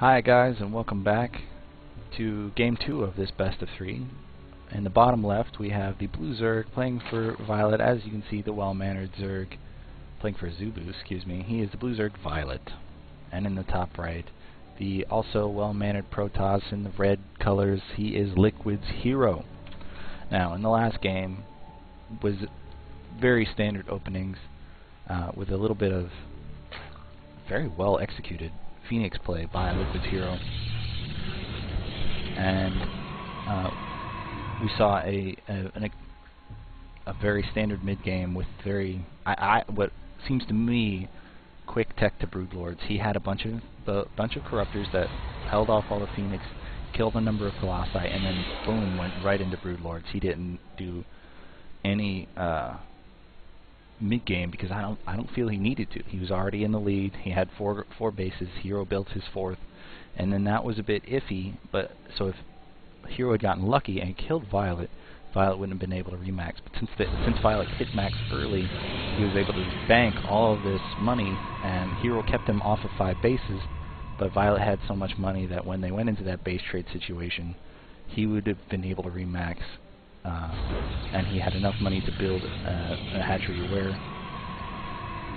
Hi guys, and welcome back to game 2 of this best of 3. In the bottom left we have the blue Zerg playing for Violet. As you can see, the well-mannered Zerg playing for Azubu, excuse me. He is the blue Zerg Violet. And in the top right, the also well-mannered Protoss in the red colors, he is Liquid's hero. Now, in the last game was very standard openings with a little bit of very well executed Phoenix play by Liquid's hero, and we saw a very standard mid game with what seems to me quick tech to Broodlords. He had a bunch of corruptors that held off all the Phoenix, killed a number of Colossi, and then boom, went right into Broodlords. He didn't do any mid-game because I don't feel he needed to. He was already in the lead. He had four bases. Hero built his fourth, and then that was a bit iffy. But so if Hero had gotten lucky and killed Violet, Violet wouldn't have been able to remax. But since Violet hit max early, he was able to bank all of this money, and Hero kept him off of 5 bases. But Violet had so much money that when they went into that base trade situation, he would have been able to remax. And he had enough money to build a hatchery where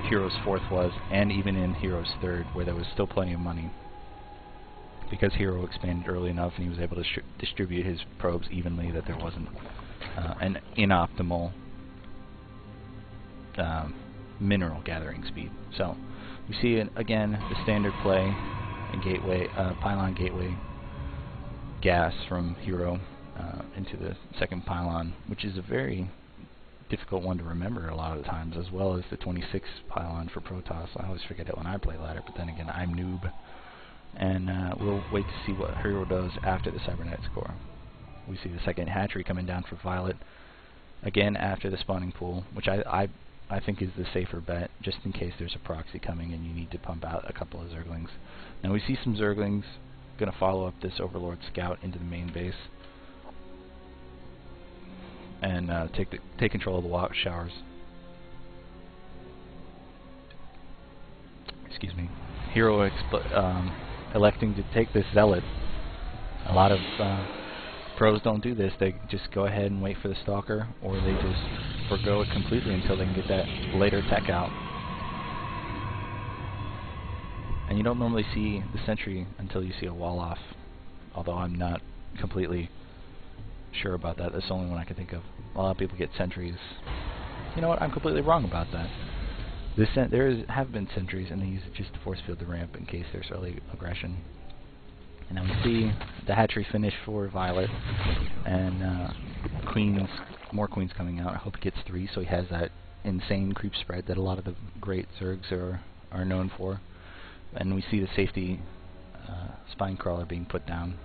Hero's fourth was, and even in Hero's third, where there was still plenty of money, because Hero expanded early enough and he was able to distribute his probes evenly that there wasn't an inoptimal mineral gathering speed. So we see again the standard play and gateway pylon gateway gas from Hero into the second pylon, which is a very difficult one to remember a lot of the times, as well as the 26 pylon for Protoss. I always forget it when I play ladder, but then again, I'm noob. And we'll wait to see what Hero does after the cybernetics core. We see the second hatchery coming down for Violet, again after the spawning pool, which I think is the safer bet, just in case there's a proxy coming and you need to pump out a couple of Zerglings. Now we see some Zerglings going to follow up this Overlord Scout into the main base and take control of the water showers. Excuse me. Hero electing to take this Zealot. A lot of pros don't do this. They just go ahead and wait for the Stalker, or they just forgo it completely until they can get that later tech out. And you don't normally see the sentry until you see a wall off, although I'm not completely sure about that. That's the only one I can think of. A lot of people get sentries. You know what? I'm completely wrong about that. There have been sentries, and they use it just to force field the ramp in case there's early aggression. And now we see the hatchery finish for Violet, and more queens coming out. I hope he gets 3, so he has that insane creep spread that a lot of the great Zergs are known for. And we see the safety spine crawler being put down,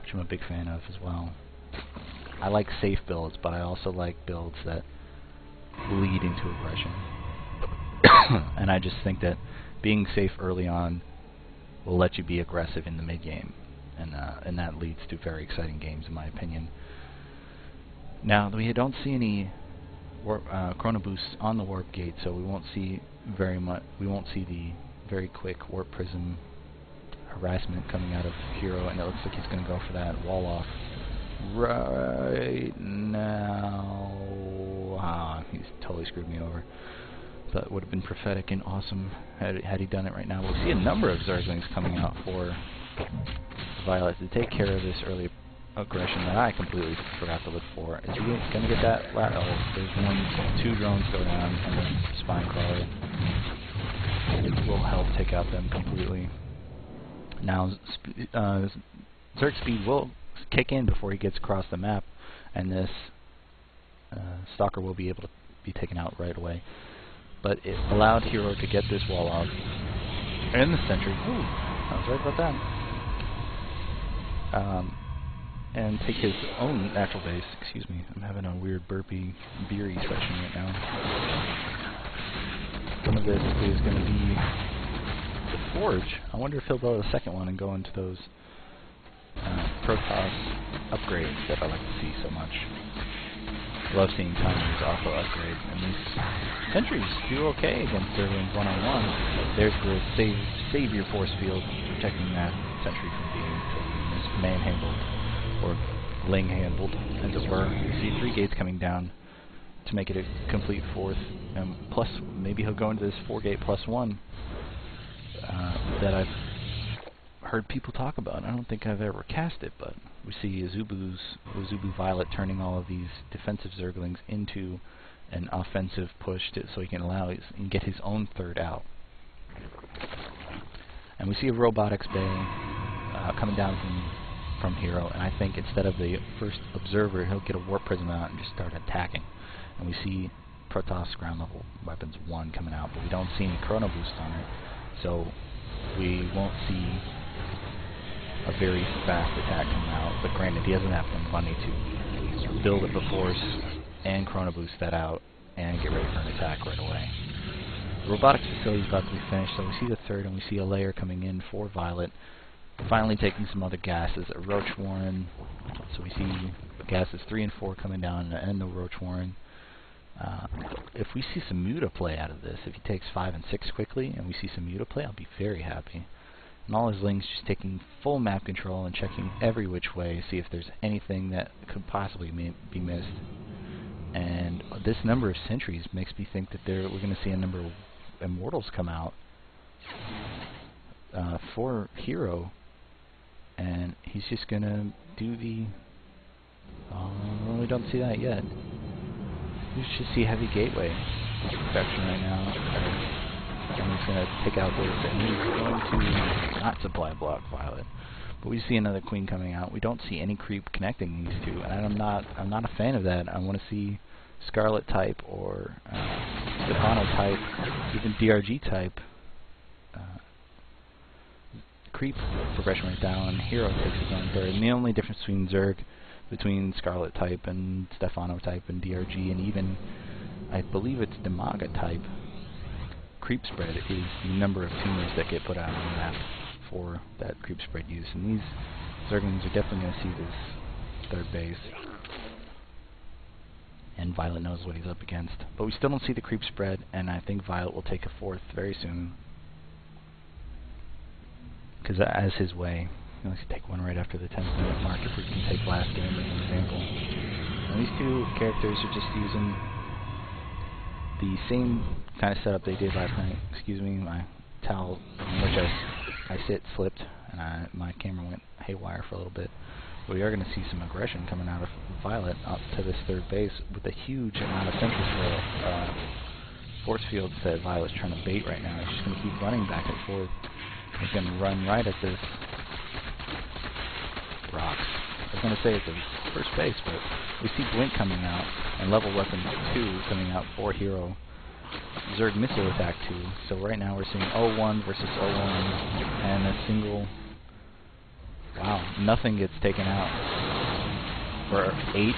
which I'm a big fan of as well. I like safe builds, but I also like builds that lead into aggression. And I just think that being safe early on will let you be aggressive in the mid-game, and that leads to very exciting games, in my opinion. Now, we don't see any chrono boosts on the warp gate, so we won't see very much. We won't see the very quick warp prism harassment coming out of Hero, and it looks like he's going to go for that wall off right now. He's totally screwed me over. That would have been prophetic and awesome had he done it right now. We'll see a number of Zerglings coming out for Violet to take care of this early aggression that I completely forgot to look for. Is he going to get that? Oh, there's 2 drones go down, and then Spine Crawler will help take out them completely. Now, Zerg speed will kick in before he gets across the map, and this Stalker will be able to be taken out right away. But it allowed Hero to get this wall off, and the sentry. Ooh, I was right about that. And take his own natural base. Excuse me, I'm having a weird burpy, beery session right now. Some of this is going to be the Forge. I wonder if he'll build a second one and go into those Protoss upgrades that I like to see so much. love seeing timers also upgrade. And these sentries do okay against Zerglings one-on-one. There's the save your force field, protecting that sentry from being totally manhandled or ling-handled, as it were. You see 3 gates coming down to make it a complete 4th. Plus, maybe he'll go into this 4-gate +1 that I've heard people talk about. I don't think I've ever cast it, but we see Azubu Violet turning all of these defensive Zerglings into an offensive push so he can get his own 3rd out. And we see a Robotics Bay coming down from Hero, and I think instead of the first Observer, he'll get a Warp Prism out and just start attacking. And we see Protoss Ground Level Weapons 1 coming out, but we don't see any Chrono Boost on it, so we won't see a very fast attack coming out. But granted, he doesn't have the money to build up a force and Chrono Boost that out and get ready for an attack right away. The Robotics Facility is about to be finished, so we see the 3rd, and we see a layer coming in for Violet, finally taking some other gases, a Roach Warren, so we see gases 3 and 4 coming down and the Roach Warren. If we see some Muta play out of this, if he takes 5 and 6 quickly, and we see some Muta play, I'll be very happy. And all his Lings just taking full map control and checking every which way, see if there's anything that could possibly be missed. And this number of sentries makes me think that we're going to see a number of Immortals come out for Hero, and he's just going to do the... we don't see that yet. We should see Heavy Gateway perfection right now. And he's going to pick out those, and he's going to not supply block Violet. But we see another Queen coming out. We don't see any creep connecting these two, and I'm not a fan of that. I want to see Scarlet type or Stefano type, even DRG type creep progression right down, and Hero takes his own 3rd. And the only difference between Scarlet type and Stefano type and DRG, and even I believe it's Demaga type creep spread, is the number of tumors that get put out on the map for that creep spread use. And these Zerglings are definitely going to see this 3rd base, and Violet knows what he's up against. But we still don't see the creep spread, and I think Violet will take a 4th very soon, because as his way, he likes to take one right after the 10th-minute mark, if we can take last game as an example. And these two characters are just using the same kind of setup they did last night. Excuse me, my towel in which I sit slipped, and my camera went haywire for a little bit. But we are going to see some aggression coming out of Violet up to this 3rd base with a huge amount of central force fields that Violet's trying to bait right now. He's just going to keep running back and forth. He's going to run right at this rocks. I was going to say at the first base, but we see Blink coming out and Level Weapon 2 coming out for Hero. Zerg Missile Attack 2. So right now we're seeing 0-1 versus 0-1 and a single... Wow, nothing gets taken out for 8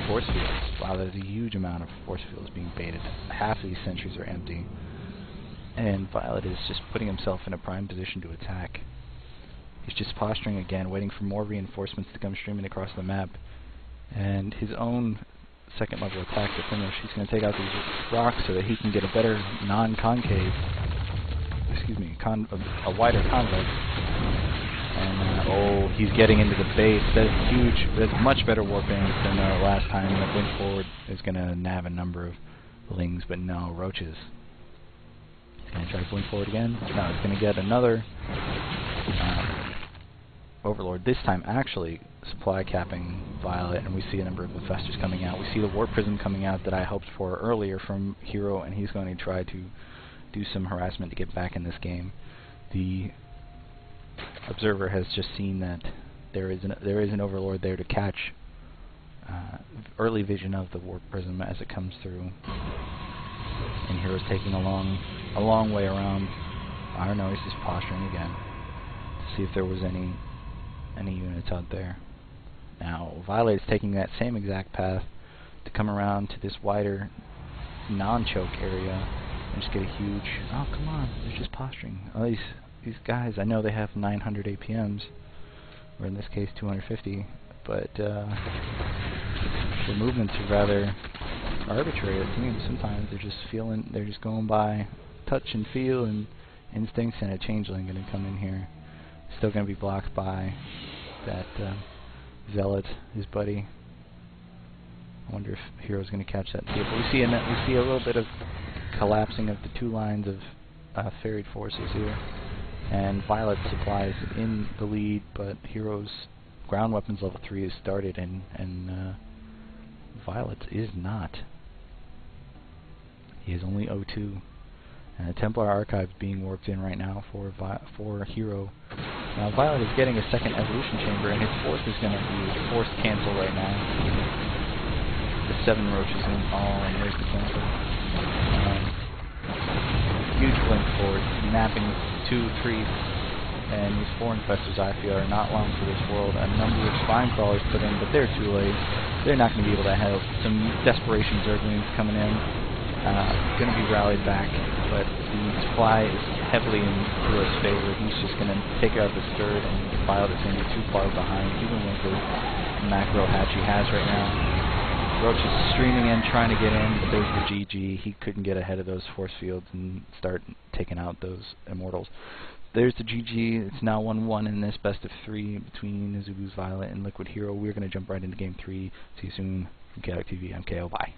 force fields. Wow, there's a huge amount of force fields being baited. Half of these sentries are empty. And Violet is just putting himself in a prime position to attack. He's just posturing again, waiting for more reinforcements to come streaming across the map. And his own 2nd level attack to finish. He's going to take out these rocks so that he can get a better non-concave, a wider convex. And oh, he's getting into the base. That's huge. That's much better warping than last time. The Blink Forward is going to nab a number of Lings, but no, Roaches. He's going to try to Blink Forward again. No, he's going to get another Overlord. This time actually supply capping Violet, and we see a number of Infestors coming out. We see the Warp Prism coming out that I hoped for earlier from Hero, and he's going to try to do some harassment to get back in this game. The Observer has just seen that there is an Overlord there to catch early vision of the Warp Prism as it comes through, and Hero's taking a long way around. I don't know, he's just posturing again to see if there was any units out there. Now Violet is taking that same exact path to come around to this wider non-choke area and just get a huge... Oh, come on, they're just posturing. Oh, these guys, I know they have 900 APMs, or in this case 250, but The movements are rather arbitrary, it seems. Sometimes they're just going by touch and feel and instincts, and a changeling going to come in here. Still going to be blocked by that Zealot, his buddy. I wonder if Hero's going to catch that too. But we see a little bit of collapsing of the two lines of ferried forces here. And Violet supplies in the lead, but Hero's ground weapons level 3 is started, and Violet is not. He is only 0-2. And the Templar Archive is being worked in right now for Hero. Now Violet is getting a second evolution chamber, and his force is going to be forced cancel right now. The 7 roaches in all, and there's the cancel. Huge blink forward, napping 2 trees, and these 4 infestors I feel are not long for this world. A number of spine crawlers put in, but they're too late. They're not going to be able to help. Some desperation zerglings coming in, going to be rallied back, but the supply is heavily in Hero's favor. He's just going to take out the Stirred, and Violet is going to be too far behind, even with the macro hatch he has right now. Roach is streaming in, trying to get in, but there's the GG. He couldn't get ahead of those force fields and start taking out those Immortals. There's the GG. It's now 1-1 in this best of 3 between Azubu's Violet and Liquid Hero. We're going to jump right into Game 3. See you soon from Chaotic TV. I'm KO. Bye.